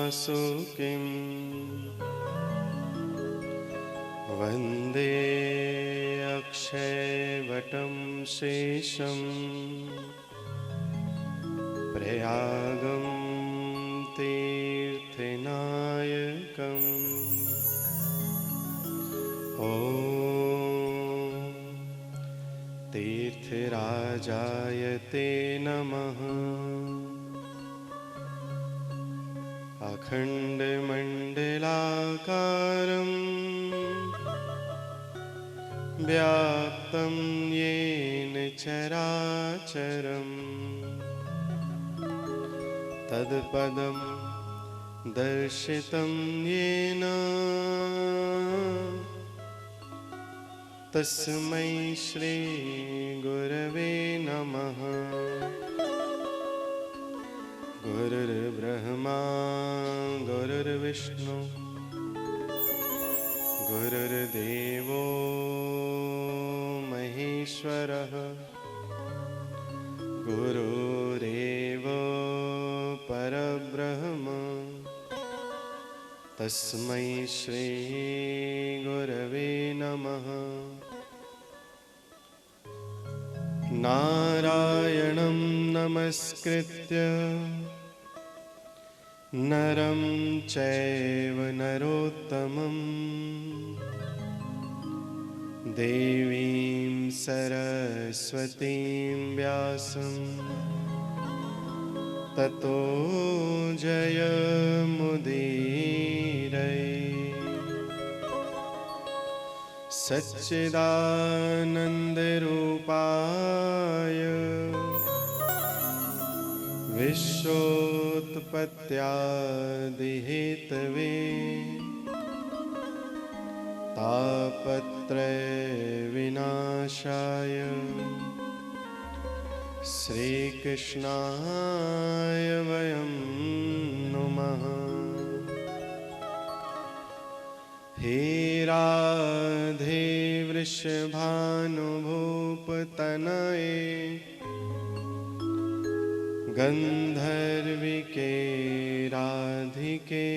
वासुकिं वन्दे अक्षयवटं शेषं प्रयागं तीर्थनायकम् ॐ तीर्थराजाय ते नमः। अखण्डमण्डलाकारं व्याप्तं येन चराचरं तत्पदं दर्शितं येन तस्मै श्री गुरवे नमः। गुरुर्ब्रह्मा गुरुर्विष्णु गुरुर्देवो महेश्वरः गुरुरेव परब्रह्म तस्मै श्री गुरवे नमः। नारायणं नमस्कृत्य नरं चैव नरोत्तमं देवीं सरस्वतीं व्यासं ततो जयमुदीरये। सच्चिदानन्दरूपाय विश्वोत्पत्त्यादिहेतवे तापत्रयविनाशाय श्रीकृष्णाय वयं नुमः। हे राधे वृषभानुभूपतनये गन्धर्विके राधिके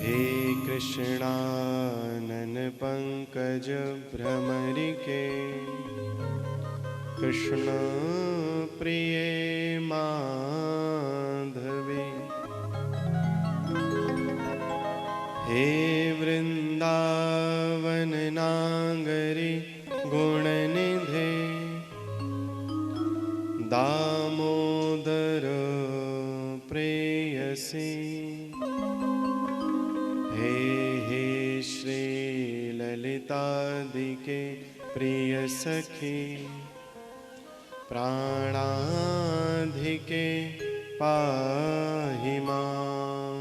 हे कृष्णानन पंकज भ्रमरिके कृष्ण प्रिये माधवी हे वृंदावन नागरी गुणनिधे दामोदर प्रेयसी हे हे श्री ललितादिके प्रिय सखी प्राणाधिके पाहि मां।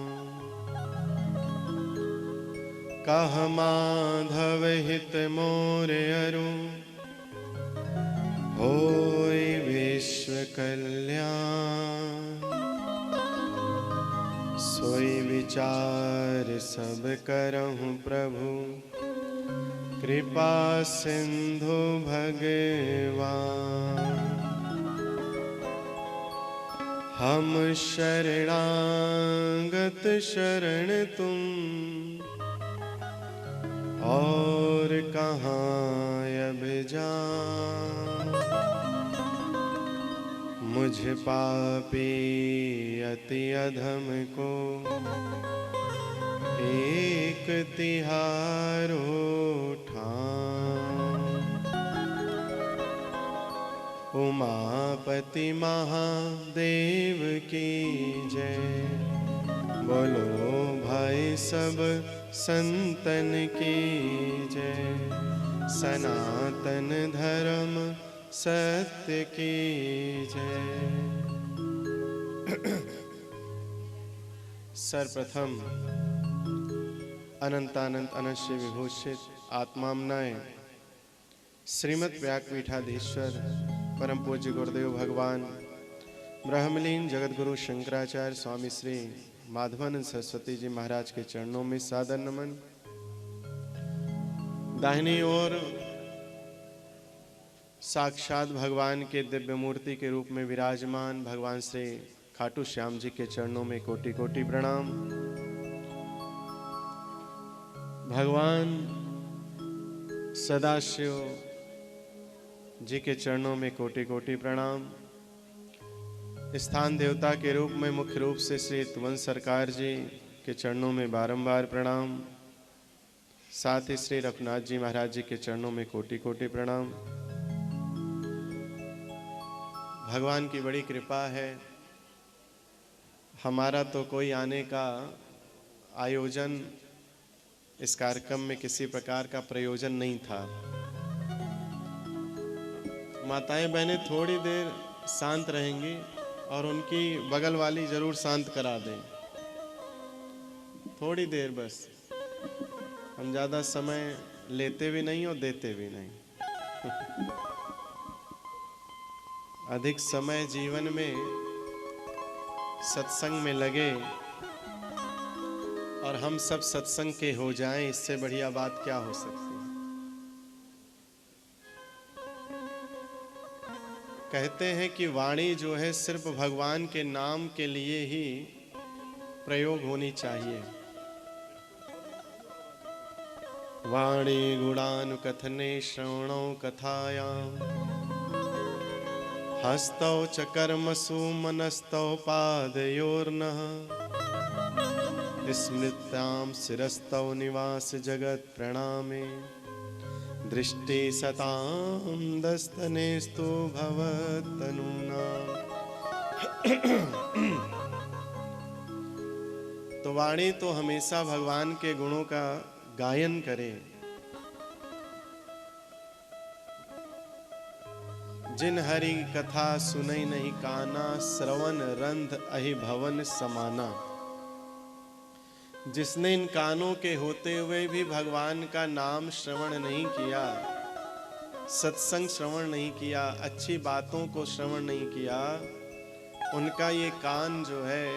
कह माधव हित मोरे अरु होय विश्व कल्याण। सोई विचार सब करहु प्रभु कृपा सिंधु भगवान। हम शरणागत शरण तुम और कहाँ अब जाऊं। मुझ पापी अति अधम को एक तिहारो ठान। उमापति महादेव की जय। बोलो भाई सब संतन की जय। सनातन धर्म सत्य की जय। सर्वप्रथम अनंतानंत अनश्य विभूषित आत्मामनाय श्रीमद व्यासपीठाधीश्वर परम पूज्य गुरुदेव भगवान ब्रह्मलीन जगतगुरु शंकराचार्य स्वामी श्री माधवानंद सरस्वती जी महाराज के चरणों में सादर नमन। दाहिनी ओर साक्षात भगवान के दिव्य मूर्ति के रूप में विराजमान भगवान श्री खाटू श्याम जी के चरणों में कोटि कोटि प्रणाम। भगवान सदाशिव जी के चरणों में कोटि कोटि प्रणाम। स्थान देवता के रूप में मुख्य रूप से श्री तुवंश सरकार जी के चरणों में बारंबार प्रणाम। साथ ही श्री रघुनाथ जी महाराज जी के चरणों में कोटि कोटि प्रणाम। भगवान की बड़ी कृपा है, हमारा तो कोई आने का आयोजन इस कार्यक्रम में किसी प्रकार का प्रयोजन नहीं था। माताएं बहनें थोड़ी देर शांत रहेंगी और उनकी बगल वाली जरूर शांत करा दें, थोड़ी देर बस। हम ज़्यादा समय लेते भी नहीं और देते भी नहीं। अधिक समय जीवन में सत्संग में लगे और हम सब सत्संग के हो जाएं, इससे बढ़िया बात क्या हो सकती है। कहते हैं कि वाणी जो है सिर्फ भगवान के नाम के लिए ही प्रयोग होनी चाहिए। वाणी गुणानुकथने श्रवणो कथायाम हस्तौ च कर्मसु मनस्तौ पादयोर्नः स्मृत्यां शिरस्तौ निवास जगत प्रणामे दृष्टि सतां दस्तनेस्तु भवतनुना। तो वाणी तो हमेशा भगवान के गुणों का गायन करे। जिन हरि कथा सुनई नहीं काना श्रवण रंध अहि भवन समाना। जिसने इन कानों के होते हुए भी भगवान का नाम श्रवण नहीं किया, सत्संग श्रवण नहीं किया, अच्छी बातों को श्रवण नहीं किया, उनका ये कान जो है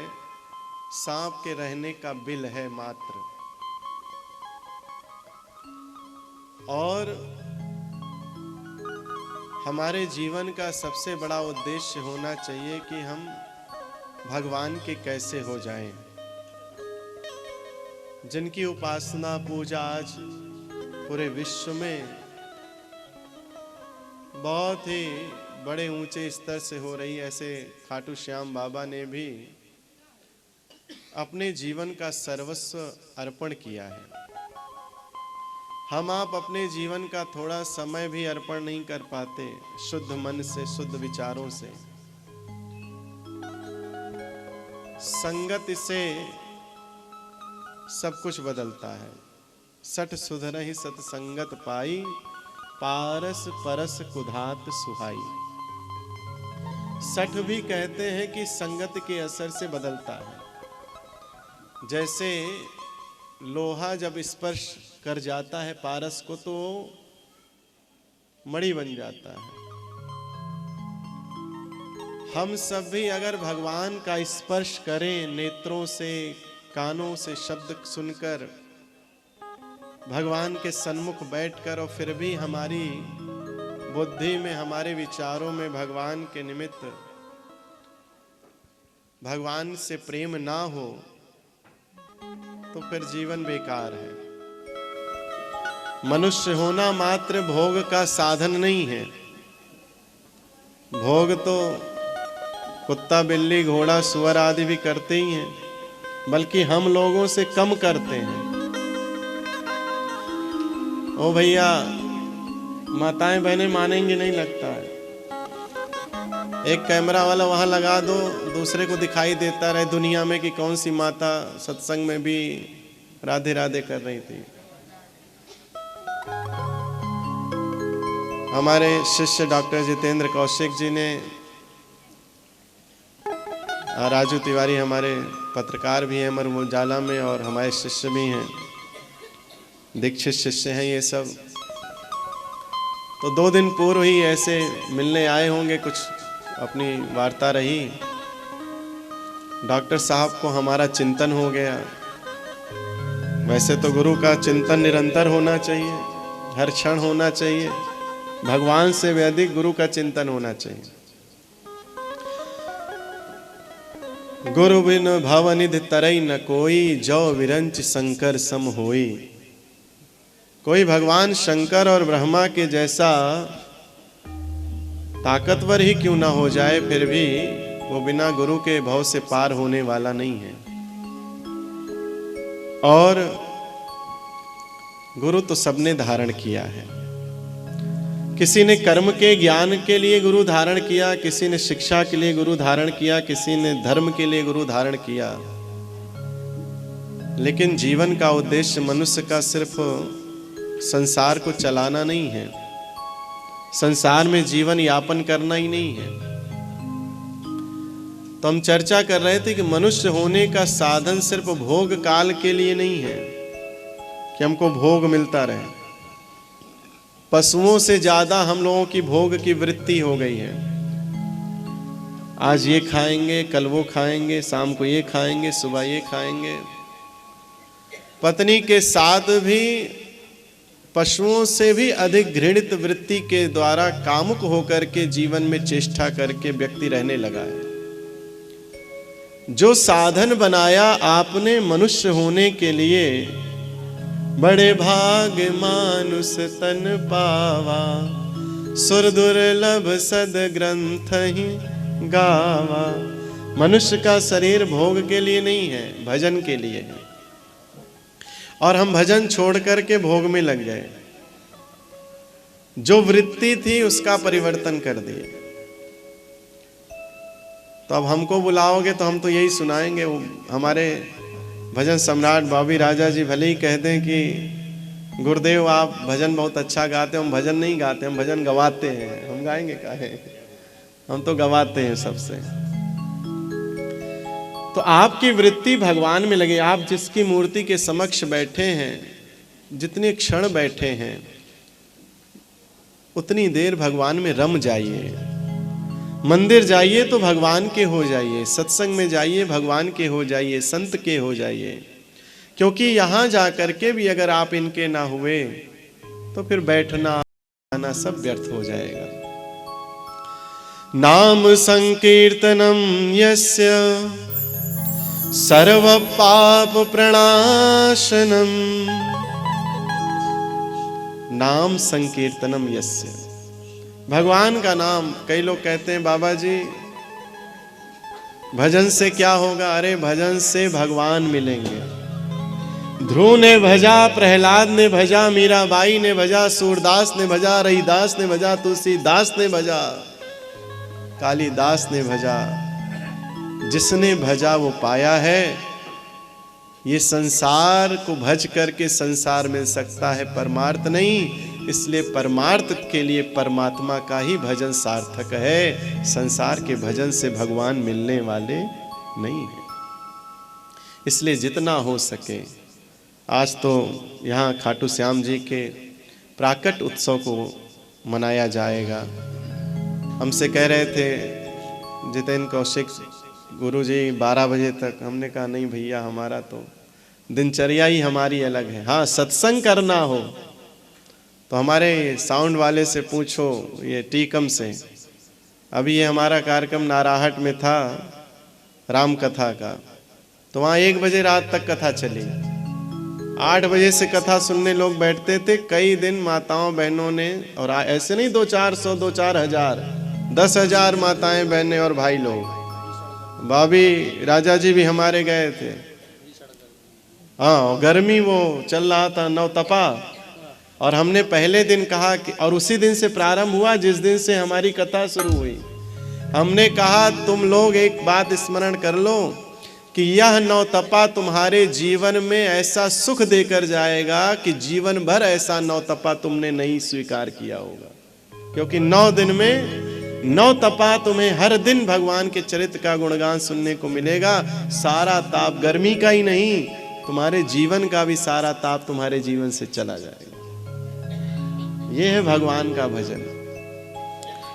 सांप के रहने का बिल है मात्र। और हमारे जीवन का सबसे बड़ा उद्देश्य होना चाहिए कि हम भगवान के कैसे हो जाएं। जिनकी उपासना पूजा आज पूरे विश्व में बहुत ही बड़े ऊंचे स्तर से हो रही है, ऐसे खाटू श्याम बाबा ने भी अपने जीवन का सर्वस्व अर्पण किया है। हम आप अपने जीवन का थोड़ा समय भी अर्पण नहीं कर पाते शुद्ध मन से, शुद्ध विचारों से। संगत से सब कुछ बदलता है। सठ सुधरहि सतसंगत पाई पारस परस कुधात सुहाई। सठ भी कहते हैं कि संगत के असर से बदलता है। जैसे लोहा जब स्पर्श कर जाता है पारस को तो मणि बन जाता है। हम सब भी अगर भगवान का स्पर्श करें नेत्रों से, कानों से शब्द सुनकर, भगवान के सन्मुख बैठकर, और फिर भी हमारी बुद्धि में, हमारे विचारों में भगवान के निमित्त, भगवान से प्रेम ना हो, तो फिर जीवन बेकार है। मनुष्य होना मात्र भोग का साधन नहीं है। भोग तो कुत्ता, बिल्ली, घोड़ा, सुअर आदि भी करते ही हैं, बल्कि हम लोगों से कम करते हैं। ओ भैया, माताएं बहनें मानेंगे नहीं लगता है। एक कैमरा वाला वहां लगा दो, दूसरे को दिखाई देता रहे दुनिया में कि कौन सी माता सत्संग में भी राधे राधे कर रही थी। हमारे शिष्य डॉक्टर जितेंद्र कौशिक जी ने, राजू तिवारी हमारे पत्रकार भी हैं अमर उजाला में और हमारे शिष्य भी हैं, दीक्षित शिष्य हैं ये सब। तो 2 दिन पूर्व ही ऐसे मिलने आए होंगे, कुछ अपनी वार्ता रही। डॉक्टर साहब को हमारा चिंतन हो गया। वैसे तो गुरु का चिंतन निरंतर होना चाहिए, हर क्षण होना चाहिए। भगवान से भी अधिक गुरु का चिंतन होना चाहिए। गुरु बिन भवनिधि तरई न कोई, जो विरंच शंकर सम होई। कोई भगवान शंकर और ब्रह्मा के जैसा ताकतवर ही क्यों ना हो जाए, फिर भी वो बिना गुरु के भव से पार होने वाला नहीं है। और गुरु तो सबने धारण किया है। किसी ने कर्म के ज्ञान के लिए गुरु धारण किया, किसी ने शिक्षा के लिए गुरु धारण किया, किसी ने धर्म के लिए गुरु धारण किया। लेकिन जीवन का उद्देश्य मनुष्य का सिर्फ संसार को चलाना नहीं है, संसार में जीवन यापन करना ही नहीं है। तो हम चर्चा कर रहे थे कि मनुष्य होने का साधन सिर्फ भोग काल के लिए नहीं है कि हमको भोग मिलता रहे। पशुओं से ज्यादा हम लोगों की भोग की वृत्ति हो गई है। आज ये खाएंगे, कल वो खाएंगे, शाम को ये खाएंगे, सुबह ये खाएंगे। पत्नी के साथ भी पशुओं से भी अधिक घृणित वृत्ति के द्वारा कामुक होकर के जीवन में चेष्टा करके व्यक्ति रहने लगा है। जो साधन बनाया आपने मनुष्य होने के लिए, बड़े भाग मानुष तन पावा, सुर दुर्लभ सद ग्रंथ ही गावा। मनुष्य का शरीर भोग के लिए नहीं है, भजन के लिए है। और हम भजन छोड़ करके भोग में लग गए। जो वृत्ति थी उसका परिवर्तन कर दिए। तो अब हमको बुलाओगे तो हम तो यही सुनाएंगे। हमारे भजन सम्राट बॉबी राजा जी भले ही कहते हैं कि गुरुदेव आप भजन बहुत अच्छा गाते हो, हम भजन नहीं गाते, हम भजन गवाते हैं। हम गाएंगे काहे, हम तो गवाते हैं सबसे। तो आपकी वृत्ति भगवान में लगे। आप जिसकी मूर्ति के समक्ष बैठे हैं, जितने क्षण बैठे हैं, उतनी देर भगवान में रम जाइए। मंदिर जाइए तो भगवान के हो जाइए, सत्संग में जाइए भगवान के हो जाइए, संत के हो जाइए। क्योंकि यहां जाकर के भी अगर आप इनके ना हुए तो फिर बैठना आना सब व्यर्थ हो जाएगा। नाम संकीर्तनम यस्य सर्व पाप प्रणाशनम। नाम संकीर्तनम यस्य, भगवान का नाम। कई लोग कहते हैं बाबा जी भजन से क्या होगा? अरे भजन से भगवान मिलेंगे। ध्रुव ने भजा, प्रहलाद ने भजा, मीराबाई ने भजा, सूरदास ने भजा, रहीदास ने भजा, तुलसीदास ने भजा, कालिदास ने भजा। जिसने भजा वो पाया है। ये संसार को भज करके संसार मिल सकता है, परमार्थ नहीं। इसलिए परमार्थ के लिए परमात्मा का ही भजन सार्थक है। संसार के भजन से भगवान मिलने वाले नहीं है। इसलिए जितना हो सके, आज तो यहाँ खाटू श्याम जी के प्राकट उत्सव को मनाया जाएगा। हमसे कह रहे थे जितेंद्र कौशिक गुरु जी 12 बजे तक। हमने कहा नहीं भैया, हमारा तो दिनचर्या ही हमारी अलग है। हाँ, सत्संग करना हो तो हमारे साउंड वाले से पूछो, ये टीकम से। अभी ये हमारा कार्यक्रम नाराहट में था राम कथा का, तो वहाँ 1 बजे रात तक कथा चली। 8 बजे से कथा सुनने लोग बैठते थे। कई दिन माताओं बहनों ने, और ऐसे नहीं 2-400 2-4 हजार, 10,000 माताएं बहनें और भाई लोग। भाभी राजा जी भी हमारे गए थे। हाँ, गर्मी वो चल रहा था, नवतपा। और हमने पहले दिन कहा कि, और उसी दिन से प्रारंभ हुआ जिस दिन से हमारी कथा शुरू हुई। हमने कहा तुम लोग एक बात स्मरण कर लो कि यह नवतपा तुम्हारे जीवन में ऐसा सुख देकर जाएगा कि जीवन भर ऐसा नवतपा तुमने नहीं स्वीकार किया होगा। क्योंकि 9 दिन में नवतपा तुम्हें हर दिन भगवान के चरित्र का गुणगान सुनने को मिलेगा। सारा ताप गर्मी का ही नहीं, तुम्हारे जीवन का भी सारा ताप तुम्हारे जीवन से चला जाएगा। ये है भगवान का भजन।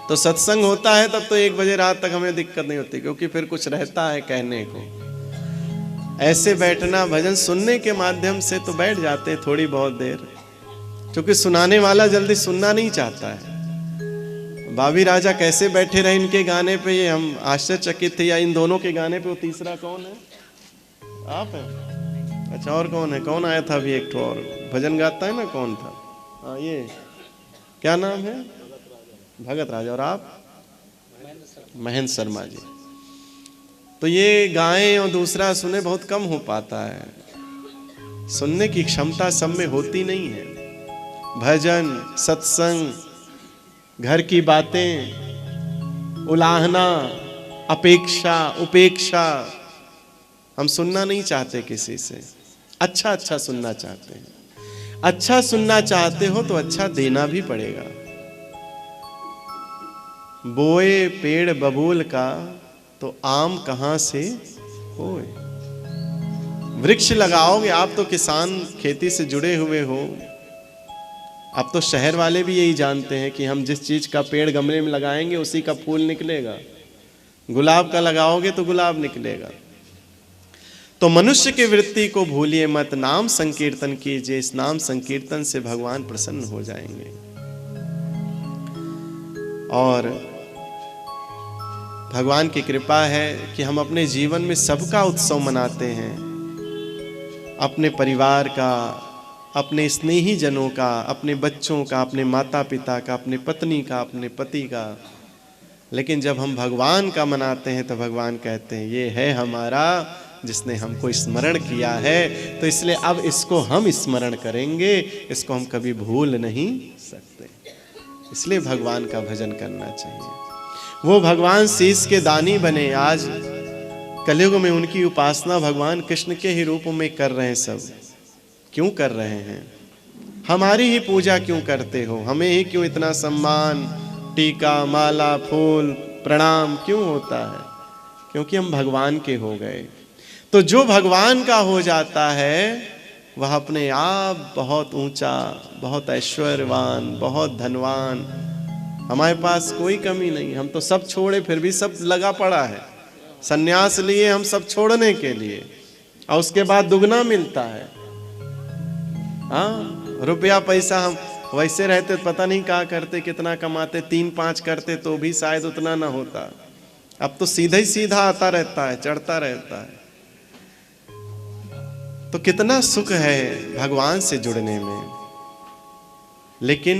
तो सत्संग होता है तब तो 1 बजे रात तक हमें दिक्कत नहीं होती, क्योंकि फिर कुछ रहता है कहने को। ऐसे बैठना भजन सुनने के माध्यम से तो बैठ जाते हैं थोड़ी बहुत देर, क्योंकि सुनाने वाला जल्दी सुनना नहीं चाहता है। भाभी राजा कैसे बैठे रहे इनके गाने पे, ये हम आश्चर्यचकित थे। या इन दोनों के गाने पे वो तीसरा कौन है? आप हैं? अच्छा, और कौन है? कौन आया था अभी? एक तो और भजन गाता है ना, कौन था? हाँ, ये क्या नाम है? भगत राजा। और आप? महेंद्र शर्मा जी। तो ये गाएं और दूसरा सुने बहुत कम हो पाता है। सुनने की क्षमता सब में होती नहीं है। भजन, सत्संग, घर की बातें, उलाहना, अपेक्षा, उपेक्षा, हम सुनना नहीं चाहते किसी से। अच्छा अच्छा सुनना चाहते हैं। अच्छा सुनना चाहते हो तो अच्छा देना भी पड़ेगा। बोए पेड़ बबूल का तो आम कहां से होए। वृक्ष लगाओगे आप तो किसान, खेती से जुड़े हुए हो। अब तो शहर वाले भी यही जानते हैं कि हम जिस चीज का पेड़ गमले में लगाएंगे उसी का फूल निकलेगा। गुलाब का लगाओगे तो गुलाब निकलेगा। तो मनुष्य की वृत्ति को भूलिए मत, नाम संकीर्तन कीजिए। इस नाम संकीर्तन से भगवान प्रसन्न हो जाएंगे। और भगवान की कृपा है कि हम अपने जीवन में सबका उत्सव मनाते हैं। अपने परिवार का, अपने स्नेही जनों का, अपने बच्चों का, अपने माता पिता का, अपने पत्नी का, अपने पति का। लेकिन जब हम भगवान का मनाते हैं तो भगवान कहते हैं ये है हमारा जिसने हमको स्मरण किया है, तो इसलिए अब इसको हम स्मरण करेंगे, इसको हम कभी भूल नहीं सकते। इसलिए भगवान का भजन करना चाहिए। वो भगवान शीश के दानी बने। आज कलयुग में उनकी उपासना भगवान कृष्ण के ही रूप में कर रहे हैं। सब क्यों कर रहे हैं? हमारी ही पूजा क्यों करते हो? हमें ही क्यों इतना सम्मान, टीका, माला, फूल, प्रणाम क्यों होता है? क्योंकि हम भगवान के हो गए। तो जो भगवान का हो जाता है वह अपने आप बहुत ऊंचा, बहुत ऐश्वर्यवान, बहुत धनवान। हमारे पास कोई कमी नहीं। हम तो सब छोड़े फिर भी सब लगा पड़ा है। सन्यास लिए हम सब छोड़ने के लिए, और उसके बाद दुगना मिलता है। हाँ, रुपया पैसा हम वैसे रहते पता नहीं क्या करते, कितना कमाते, 3-5 करते तो भी शायद उतना ना होता। अब तो सीधा ही सीधा आता रहता है, चढ़ता रहता है। तो कितना सुख है भगवान से जुड़ने में। लेकिन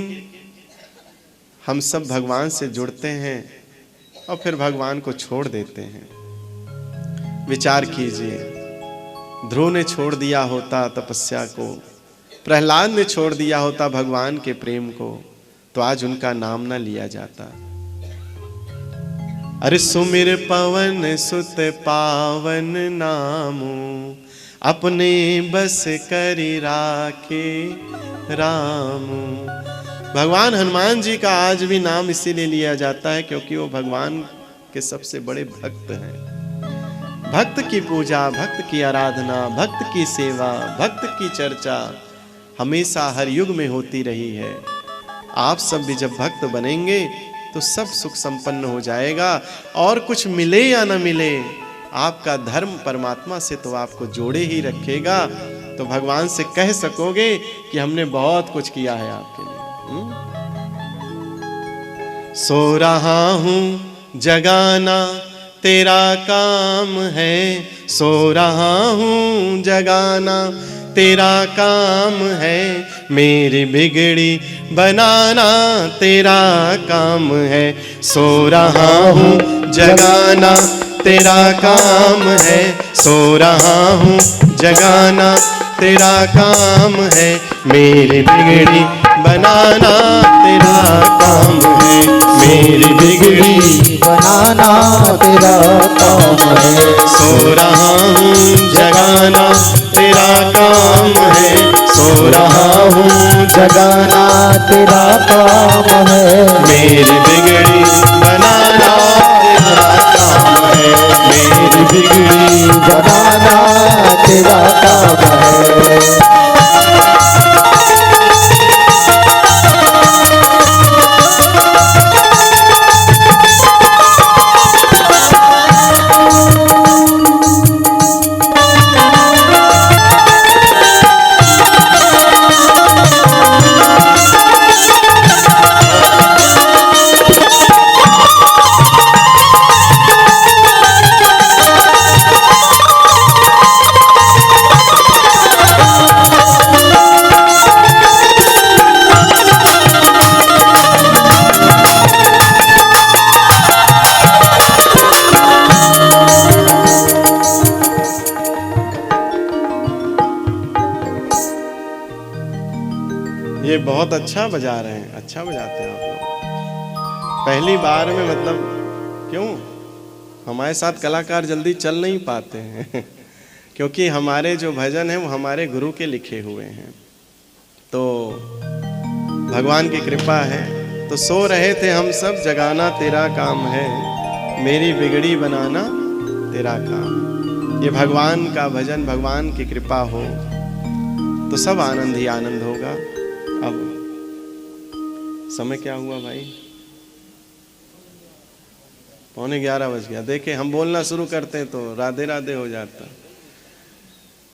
हम सब भगवान से जुड़ते हैं और फिर भगवान को छोड़ देते हैं। विचार कीजिए, ध्रुव ने छोड़ दिया होता तपस्या को, प्रहलाद ने छोड़ दिया होता भगवान के प्रेम को, तो आज उनका नाम ना लिया जाता। अरे सुमिर पवन सुत पावन नामू, अपने बस करी राखे राम। भगवान हनुमान जी का आज भी नाम इसीलिए लिया जाता है क्योंकि वो भगवान के सबसे बड़े भक्त हैं। भक्त की पूजा, भक्त की आराधना, भक्त की सेवा, भक्त की चर्चा हमेशा हर युग में होती रही है। आप सब भी जब भक्त बनेंगे तो सब सुख संपन्न हो जाएगा। और कुछ मिले या न मिले, आपका धर्म परमात्मा से तो आपको जोड़े ही रखेगा। तो भगवान से कह सकोगे कि हमने बहुत कुछ किया है आपके लिए। सो रहा हूं जगाना तेरा काम है, सो रहा हूं जगाना तेरा काम है, मेरी बिगड़ी बनाना तेरा काम है। सो रहा हूं जगाना तेरा काम है, सो रहा हूँ जगाना तेरा काम है, मेरी बिगड़ी बनाना तेरा काम है, मेरी बिगड़ी बनाना तेरा काम है। सो रहा हूँ जगाना तेरा काम है, सो रहा हूँ जगाना तेरा काम है, मेरी बिगड़ी बनाना तेरा काम है, मेरी बिगड़ी बनाना तेरा काम है। बहुत अच्छा बजा रहे हैं, अच्छा बजाते हैं आप लोग। पहली बार में मतलब क्यों हमारे साथ कलाकार जल्दी चल नहीं पाते हैं क्योंकि हमारे जो भजन हैं वो हमारे गुरु के लिखे हुए हैं। तो भगवान की कृपा है। तो सो रहे थे हम सब, जगाना तेरा काम है, मेरी बिगड़ी बनाना तेरा काम। ये भगवान का भजन, भगवान की कृपा हो तो सब आनंद ही आनंद होगा। अब समय क्या हुआ भाई? 11:15 बज गया। देखे हम बोलना शुरू करते हैं तो राधे राधे हो जाता।